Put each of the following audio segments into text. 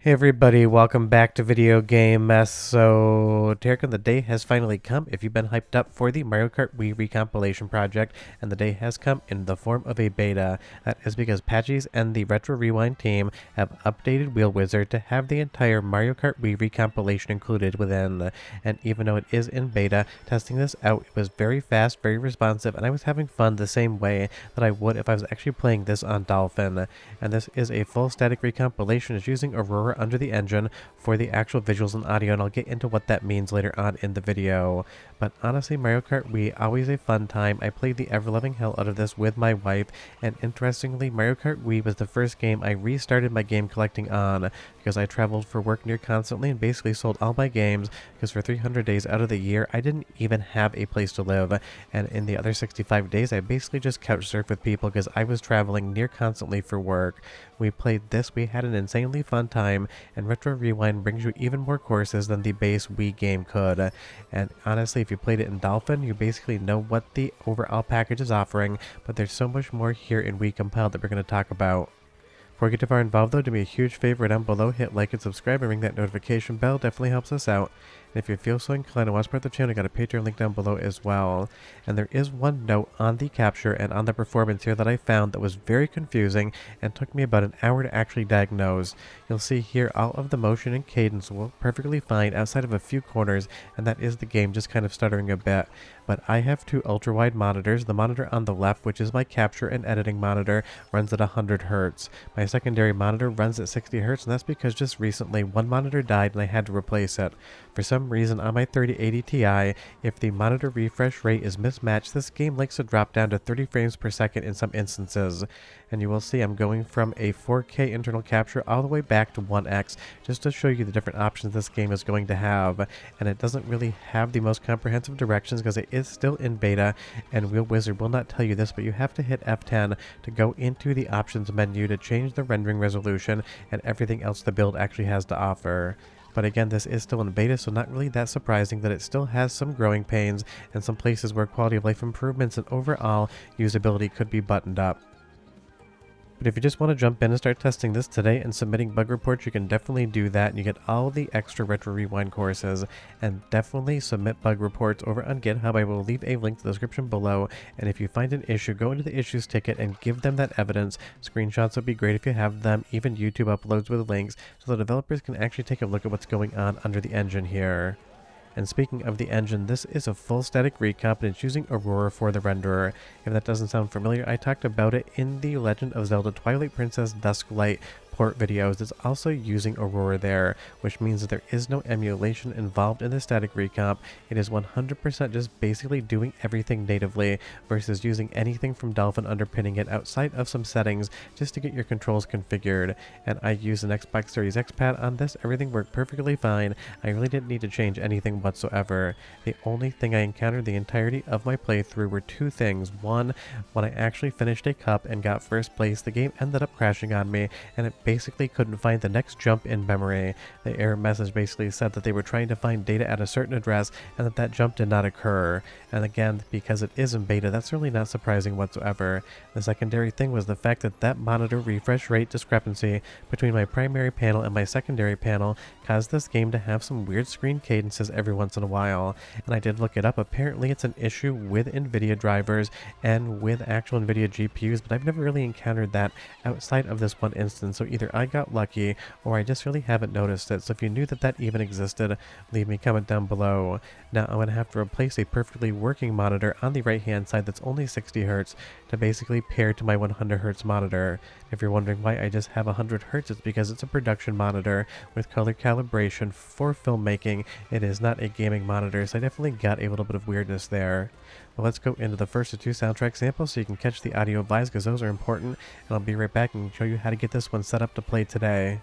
Hey everybody, welcome back to Video Game Mess. So, Tarek, the day has finally come. If you've been hyped up for the Mario Kart Wii Recompilation project, and the day has come in the form of a beta, that is because Patchies and the Retro Rewind team have updated Wheel Wizard to have the entire Mario Kart Wii Recompilation included within. And even though it is in beta, testing this out, it was very fast, very responsive, and I was having fun the same way that I would if I was actually playing this on Dolphin. And this is a full static recompilation. It's using Aurora under the engine for the actual visuals and audio, and I'll get into what that means later on in the video. But honestly, Mario Kart Wii, always a fun time. I played the ever-loving hell out of this with my wife, and interestingly, Mario Kart Wii was the first game I restarted my game collecting on, because I traveled for work near constantly and basically sold all my games, because for 300 days out of the year, I didn't even have a place to live, and in the other 65 days, I basically just couch surfed with people because I was traveling near constantly for work. We played this, we had an insanely fun time, and Retro Rewind brings you even more courses than the base Wii game could. And honestly, if you played it in Dolphin, you basically know what the overall package is offering, but there's so much more here in Wiicompiled that we're going to talk about. Before we get too far involved though, do me a huge favor down below, hit like and subscribe and ring that notification bell, definitely helps us out. And if you feel so inclined to want to support the channel, I got a Patreon link down below as well. And there is one note on the capture and on the performance here that I found that was very confusing and took me about an hour to actually diagnose. You'll see here all of the motion and cadence will perfectly fine outside of a few corners, and that is the game just kind of stuttering a bit. But I have two ultra-wide monitors. The monitor on the left, which is my capture and editing monitor, runs at 100 Hz. My secondary monitor runs at 60 Hz, and that's because just recently one monitor died and I had to replace it. For some reason on my 3080 Ti, if the monitor refresh rate is mismatched, this game likes to drop down to 30 frames per second in some instances. And you will see I'm going from a 4K internal capture all the way back to 1x just to show you the different options this game is going to have. And it doesn't really have the most comprehensive directions because it is still in beta, and Wheel Wizard will not tell you this, but you have to hit F10 to go into the options menu to change the rendering resolution and everything else the build actually has to offer. But again, this is still in beta, so not really that surprising that it still has some growing pains and some places where quality of life improvements and overall usability could be buttoned up. But if you just want to jump in and start testing this today and submitting bug reports, you can definitely do that, and you get all the extra Retro Rewind courses. And definitely submit bug reports over on GitHub. I will leave a link to the description below, and if you find an issue, go into the issues ticket and give them that evidence. Screenshots would be great if you have them, even YouTube uploads with links, so the developers can actually take a look at what's going on under the engine here. And speaking of the engine, this is a full static recomp and it's using Aurora for the renderer. If that doesn't sound familiar, I talked about it in the Legend of Zelda Twilight Princess Dusklight port videos. It's also using Aurora there, which means that there is no emulation involved in the static recomp. It is 100% just basically doing everything natively versus using anything from Dolphin underpinning it outside of some settings just to get your controls configured. And I used an Xbox Series X pad on this. Everything worked perfectly fine. I really didn't need to change anything whatsoever. The only thing I encountered the entirety of my playthrough were two things. One, when I actually finished a cup and got first place, the game ended up crashing on me, and it basically couldn't find the next jump in memory. The error message basically said that they were trying to find data at a certain address and that jump did not occur. And again, because it is in beta, that's really not surprising whatsoever. The secondary thing was the fact that monitor refresh rate discrepancy between my primary panel and my secondary panel caused this game to have some weird screen cadences every once in a while. And I did look it up. Apparently it's an issue with NVIDIA drivers and with actual NVIDIA GPUs, but I've never really encountered that outside of this one instance. So either I got lucky or I just really haven't noticed it. So if you knew that even existed, leave me a comment down below. Now I'm going to have to replace a perfectly working monitor on the right hand side that's only 60 Hz to basically pair to my 100 Hz monitor. If you're wondering why I just have 100 Hz, it's because it's a production monitor with color calibration for filmmaking. It is not a gaming monitor, so I definitely got a little bit of weirdness there. Well, let's go into the first of two soundtrack samples so you can catch the audio vibes because those are important, and I'll be right back and show you how to get this one set up to play today.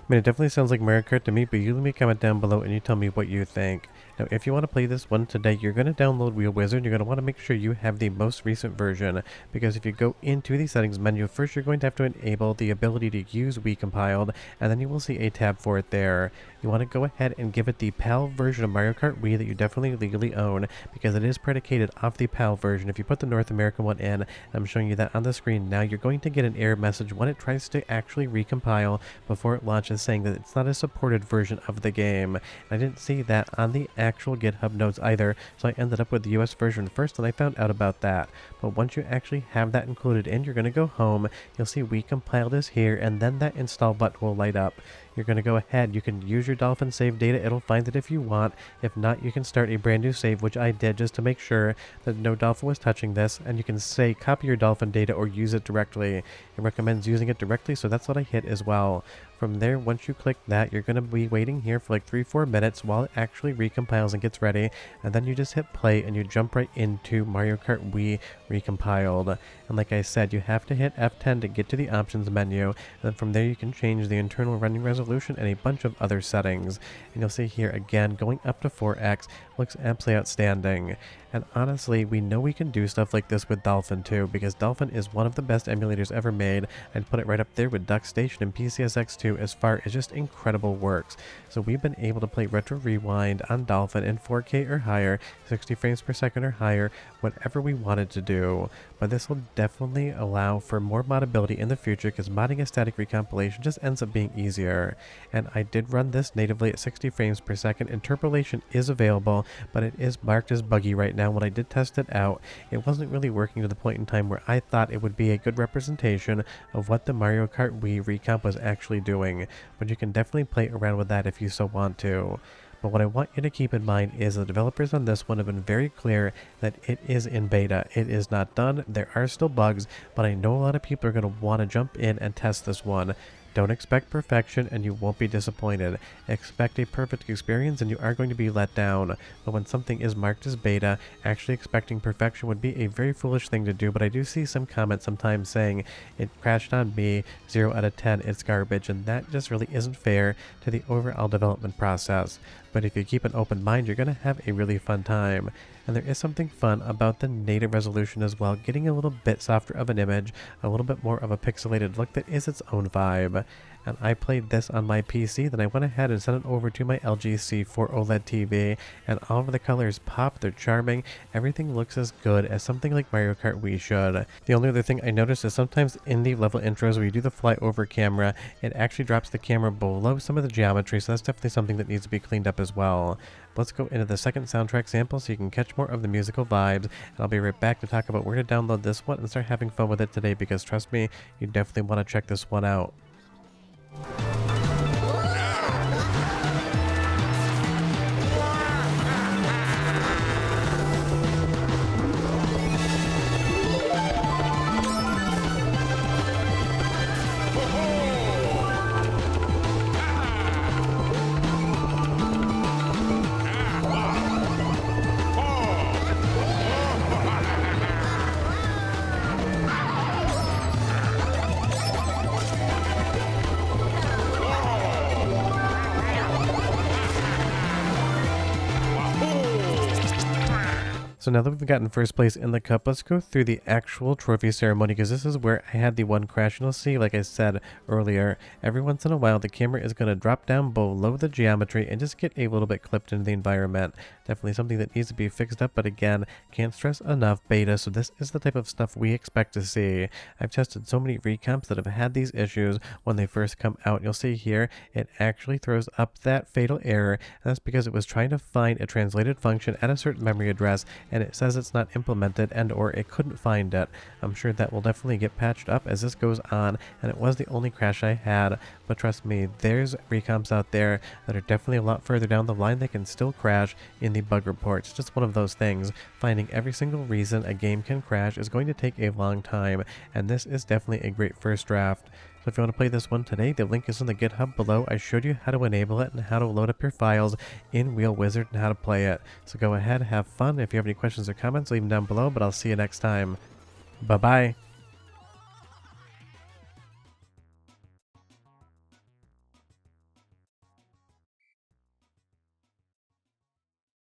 mean, it definitely sounds like Mario Kart to me, but you leave me a comment down below and you tell me what you think. Now, if you want to play this one today, you're going to download Wheel Wizard. You're going to want to make sure you have the most recent version, because if you go into the settings menu, first you're going to have to enable the ability to use Wiicompiled, and then you will see a tab for it there. You want to go ahead and give it the PAL version of Mario Kart Wii that you definitely legally own, because it is predicated off the PAL version. If you put the North American one in, I'm showing you that on the screen now, you're going to get an error message when it tries to actually recompile before it launches, saying that it's not a supported version of the game. And I didn't see that on the actual GitHub notes either, so I ended up with the US version first, and I found out about that. But once you actually have that included in, you're going to go home, you'll see Wiicompiled is here, and then that install button will light up. You're going to go ahead, you can use your Dolphin save data, it'll find it if you want. If not, you can start a brand new save, which I did just to make sure that no Dolphin was touching this, and you can say copy your Dolphin data or use it directly. It recommends using it directly, so that's what I hit as well. From there, once you click that, you're going to be waiting here for like 3-4 minutes while it actually recompiles and gets ready, and then you just hit play and you jump right into Mario Kart Wii Recompiled. And like I said, you have to hit F10 to get to the options menu, and then from there you can change the internal running resolution and a bunch of other settings. And you'll see here again, going up to 4x looks absolutely outstanding. And honestly, we know we can do stuff like this with Dolphin too, because Dolphin is one of the best emulators ever made. I'd put it right up there with Duck Station and PCSX2 as far as just incredible works. So we've been able to play Retro Rewind on Dolphin in 4K or higher, 60 frames per second or higher, whatever we wanted to do. But this will definitely allow for more modability in the future, because modding a static recompilation just ends up being easier. And I did run this natively at 60 frames per second. Interpolation is available, but it is marked as buggy right now. When I did test it out, it wasn't really working to the point in time where I thought it would be a good representation of what the Mario Kart Wii Recomp was actually doing. But you can definitely play around with that if you so want to. But what I want you to keep in mind is the developers on this one have been very clear that it is in beta. It is not done. There are still bugs, but I know a lot of people are going to want to jump in and test this one. Don't expect perfection and you won't be disappointed. Expect a perfect experience and you are going to be let down. But when something is marked as beta, actually expecting perfection would be a very foolish thing to do. But I do see some comments sometimes saying it crashed on me, 0 out of 10, it's garbage, and that just really isn't fair to the overall development process. But if you keep an open mind, you're going to have a really fun time. And there is something fun about the native resolution as well, getting a little bit softer of an image, a little bit more of a pixelated look that is its own vibe. And I played this on my PC, then I went ahead and sent it over to my LG C4 OLED TV, and all of the colors pop, they're charming, everything looks as good as something like Mario Kart Wii should. The only other thing I noticed is sometimes in the level intros where you do the flyover camera, it actually drops the camera below some of the geometry, so that's definitely something that needs to be cleaned up as well. Let's go into the second soundtrack sample so you can catch more of the musical vibes, and I'll be right back to talk about where to download this one and start having fun with it today, because trust me, you definitely want to check this one out. So now that we've gotten first place in the cup, let's go through the actual trophy ceremony, because this is where I had the one crash. And you'll see, like I said earlier, every once in a while the camera is going to drop down below the geometry and just get a little bit clipped into the environment. Definitely something that needs to be fixed up, but again, can't stress enough, beta, so this is the type of stuff we expect to see. I've tested so many recomps that have had these issues when they first come out. You'll see here, it actually throws up that fatal error, and that's because it was trying to find a translated function at a certain memory address, and it says it's not implemented and or it couldn't find it. I'm sure that will definitely get patched up as this goes on, and it was the only crash I had, but trust me, there's recomps out there that are definitely a lot further down the line that can still crash in the bug reports. It's just one of those things. Finding every single reason a game can crash is going to take a long time, and this is definitely a great first draft. So if you want to play this one today, the link is in the GitHub below. I showed you how to enable it and how to load up your files in Wheel Wizard and how to play it. So go ahead, have fun. If you have any questions or comments, leave them down below, but I'll see you next time. Bye-bye.